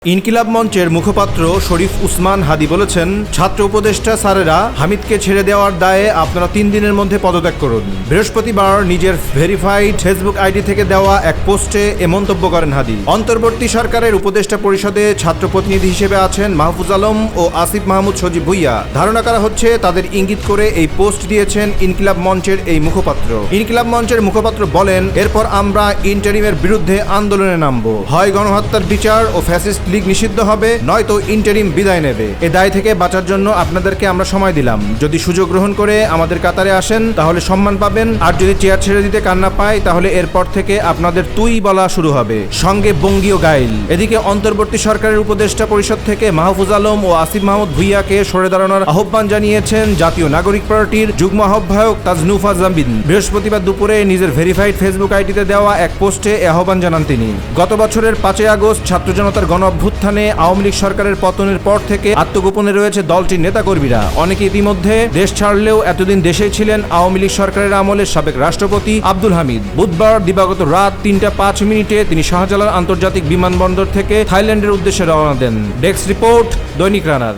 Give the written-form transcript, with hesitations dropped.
ইনকিলাব মঞ্চের মুখপাত্র শরীফ উসমান হাদি বলেছেন, ছাত্র উপদেষ্টা স্যারেরা হামিদকে ছেড়ে দেওয়ার দায়ে আপনারা 3 দিনের মধ্যে পদত্যাগ করুন। বৃহস্পতিবার নিজের ভেরিফাইড ফেসবুক আইডি থেকে দেওয়া এক পোস্টে এ মন্তব্য করেন হাদি। অন্তর্বর্তী সরকারের উপদেষ্টা পরিষদে ছাত্র প্রতিনিধি হিসেবে আছেন মাহফুজ আলম ও আসিফ মাহমুদ সজীব ভুইয়া। ধারণা করা হচ্ছে তাদের ইঙ্গিত করে এই পোস্ট দিয়েছেন ইনকিলাব মঞ্চের এই মুখপাত্র। ইনকিলাব মঞ্চের মুখপাত্র বলেন, এরপর আমরা ইন্টারিমের বিরুদ্ধে আন্দোলনে নামব। হয় গণহত্যার বিচার ও ফ্যাসিস্ট লীগ নিষিদ্ধ হবে, নয়তো ইন্টারিম বিদায় নেবে। এ দায় থেকে বাঁচার জন্য আপনাদেরকে আমরা সময় দিলাম। যদি সুযোগ গ্রহণ করে আমাদের কাতারে আসেন তাহলে সম্মান পাবেন, আর যদি চেয়ার ছেড়ে দিতে কান্না পায় তাহলে এরপর থেকে আপনাদের তুই বলা শুরু হবে, সঙ্গে বঙ্গীয় গাইল। এদিকে অন্তর্বর্তী সরকারের উপদেষ্টা পরিষদ থেকে মাহফুজ আলম ও আসিফ মাহমুদ ভুইয়াকে সরে দাঁড়ানোর আহ্বান জানিয়েছেন জাতীয় নাগরিক পার্টির যুগ্ম আহ্বায়ক তাজনুফা জামিন। বৃহস্পতিবার দুপুরে নিজের ভেরিফাইড ফেসবুক আইডিতে দেওয়া এক পোস্টে এ আহ্বান জানান তিনি। গত বছরের 5 আগস্ট ছাত্র জনতার গণ অভ্যুত্থানে আওয়ামী লীগ সরকারের পতনের পর থেকে আত্মগোপনে রয়েছে দলটির নেতাকর্মীরা। অনেকে ইতিমধ্যে দেশ ছাড়লেও এতদিন দেশেই ছিলেন আওয়ামী লীগ সরকারের আমলের সাবেক রাষ্ট্রপতি আব্দুল হামিদ। বুধবার দিবাগত রাত 3:05 তিনি শাহজালাল আন্তর্জাতিক বিমানবন্দর থেকে থাইল্যান্ডের উদ্দেশ্যে রওনা দেন। ডেস্ক রিপোর্ট, দৈনিক রানার।